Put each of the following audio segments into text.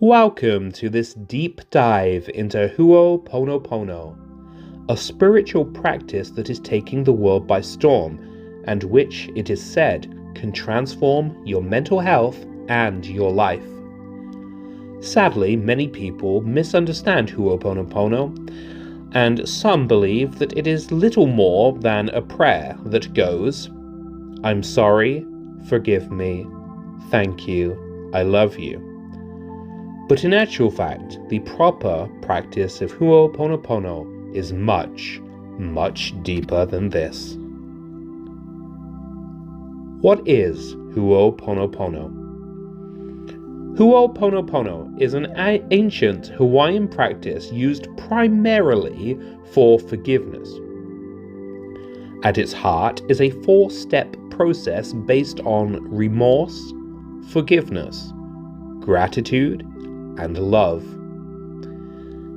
Welcome to this deep dive into Ho'oponopono, a spiritual practice that is taking the world by storm and which, it is said, can transform your mental health and your life. Sadly, many people misunderstand Ho'oponopono, and some believe that it is little more than a prayer that goes, "I'm sorry, forgive me, thank you, I love you." But in actual fact, the proper practice of Ho'oponopono is much, much deeper than this. What is Ho'oponopono? Ho'oponopono is an ancient Hawaiian practice used primarily for forgiveness. At its heart is a 4-step process based on remorse, forgiveness, gratitude, and love.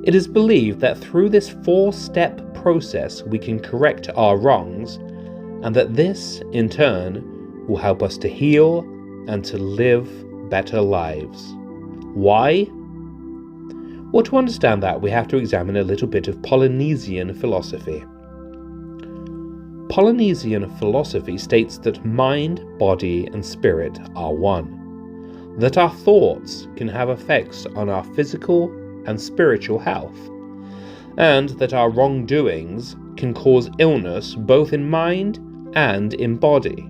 It is believed that through this 4-step process we can correct our wrongs, and that this, in turn, will help us to heal and to live better lives. Why? Well, to understand that, we have to examine a little bit of Polynesian philosophy. Polynesian philosophy states that mind, body, and spirit are one. That our thoughts can have effects on our physical and spiritual health, and that our wrongdoings can cause illness both in mind and in body.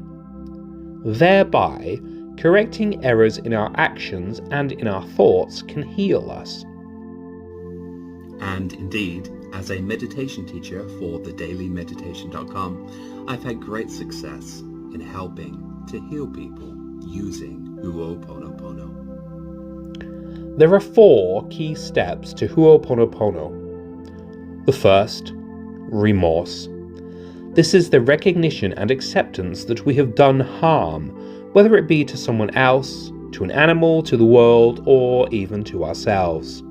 Thereby, correcting errors in our actions and in our thoughts can heal us. And indeed, as a meditation teacher for thedailymeditation.com, I've had great success in helping to heal people using Ho'oponopono. There are 4 key steps to Ho'oponopono. The first, remorse. This is the recognition and acceptance that we have done harm, whether it be to someone else, to an animal, to the world, or even to ourselves.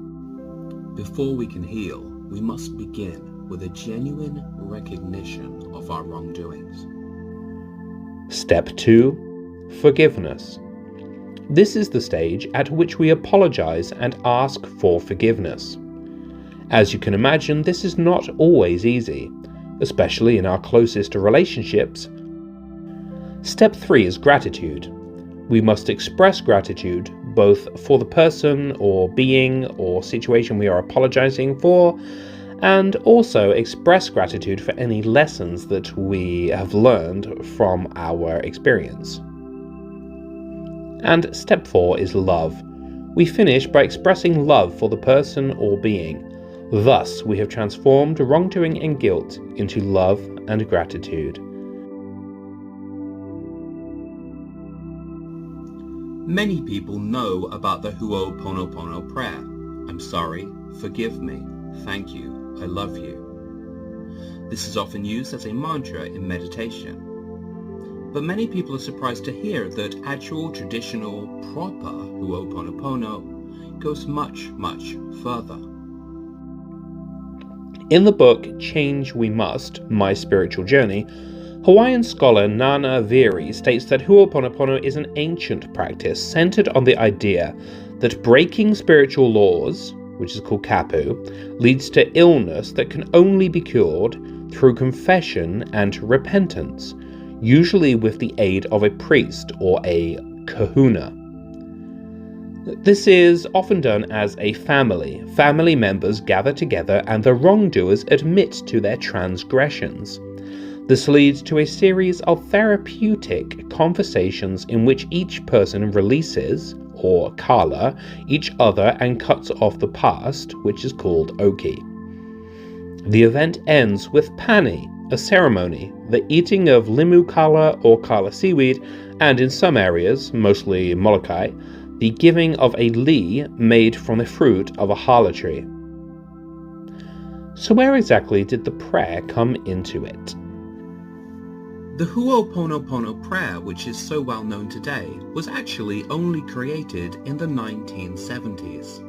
Before we can heal, we must begin with a genuine recognition of our wrongdoings. Step 2, forgiveness. This is the stage at which we apologize and ask for forgiveness. As you can imagine, this is not always easy, especially in our closest relationships. Step 3 is gratitude. We must express gratitude both for the person or being or situation we are apologizing for, and also express gratitude for any lessons that we have learned from our experience. And step 4 is love. We finish by expressing love for the person or being. Thus, we have transformed wrongdoing and guilt into love and gratitude. Many people know about the Ho'oponopono prayer. I'm sorry, forgive me, thank you, I love you. This is often used as a mantra in meditation. But many people are surprised to hear that actual traditional proper Ho'oponopono goes much, much further. In the book Change We Must, My Spiritual Journey, Hawaiian scholar Nana Viri states that Ho'oponopono is an ancient practice centered on the idea that breaking spiritual laws, which is called kapu, leads to illness that can only be cured through confession and repentance, usually with the aid of a priest or a kahuna. This is often done as a family. Family members gather together and the wrongdoers admit to their transgressions. This leads to a series of therapeutic conversations in which each person releases, or kala, each other and cuts off the past, which is called oki. The event ends with pani, a ceremony, the eating of limu kala or kala seaweed, and in some areas, mostly Molokai, the giving of a li made from the fruit of a hala tree. So where exactly did the prayer come into it? The Ho'oponopono prayer, which is so well known today, was actually only created in the 1970s.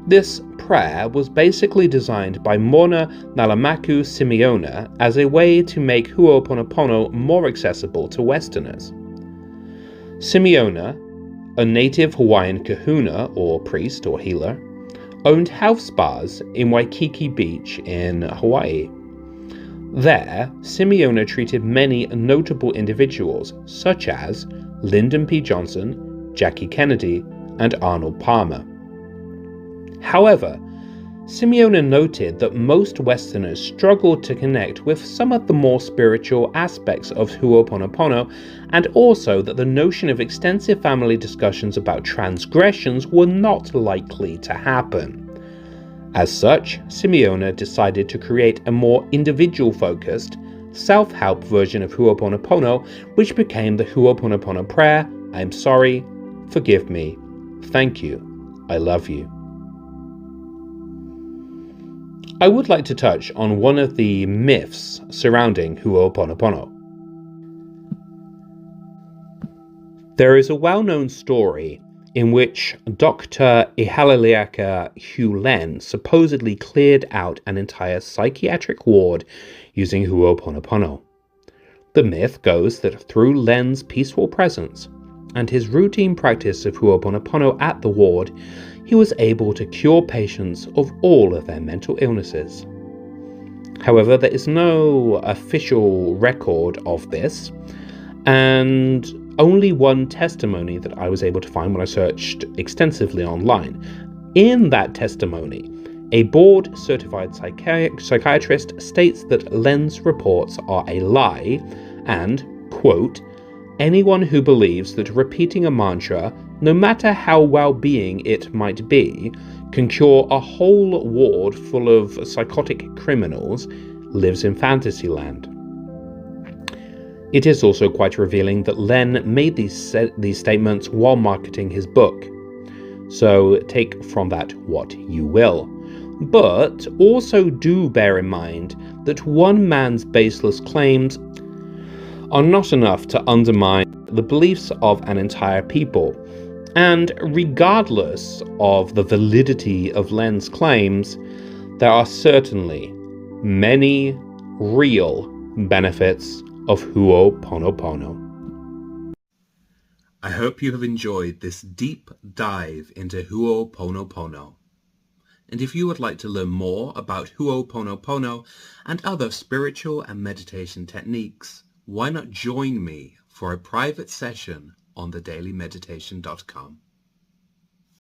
This prayer was basically designed by Mona Nalamaku Simeona as a way to make Ho'oponopono more accessible to Westerners. Simeona, a native Hawaiian kahuna, or priest or healer, owned health spas in Waikiki Beach in Hawaii. There, Simeona treated many notable individuals such as Lyndon P. Johnson, Jackie Kennedy, and Arnold Palmer. However, Simeona noted that most Westerners struggled to connect with some of the more spiritual aspects of Ho'oponopono, and also that the notion of extensive family discussions about transgressions were not likely to happen. As such, Simeona decided to create a more individual-focused, self-help version of Ho'oponopono, which became the Ho'oponopono prayer, I'm sorry, forgive me, thank you, I love you. I would like to touch on one of the myths surrounding Ho'oponopono. There is a well-known story in which Dr. Ihalaleaka Hugh Len supposedly cleared out an entire psychiatric ward using Ho'oponopono. The myth goes that through Len's peaceful presence and his routine practice of Ho'oponopono at the ward, he was able to cure patients of all of their mental illnesses. However, there is no official record of this, and only one testimony that I was able to find when I searched extensively online. In that testimony, a board-certified psychiatrist states that Len's reports are a lie and, quote, anyone who believes that repeating a mantra, no matter how well-being it might be, can cure a whole ward full of psychotic criminals lives in Fantasyland. It is also quite revealing that Len made these statements while marketing his book. So take from that what you will. But also do bear in mind that one man's baseless claims are not enough to undermine the beliefs of an entire people. And regardless of the validity of Len's claims, there are certainly many real benefits of Ho'oponopono. I hope you have enjoyed this deep dive into Ho'oponopono. And if you would like to learn more about Ho'oponopono and other spiritual and meditation techniques, why not join me for a private session on thedailymeditation.com.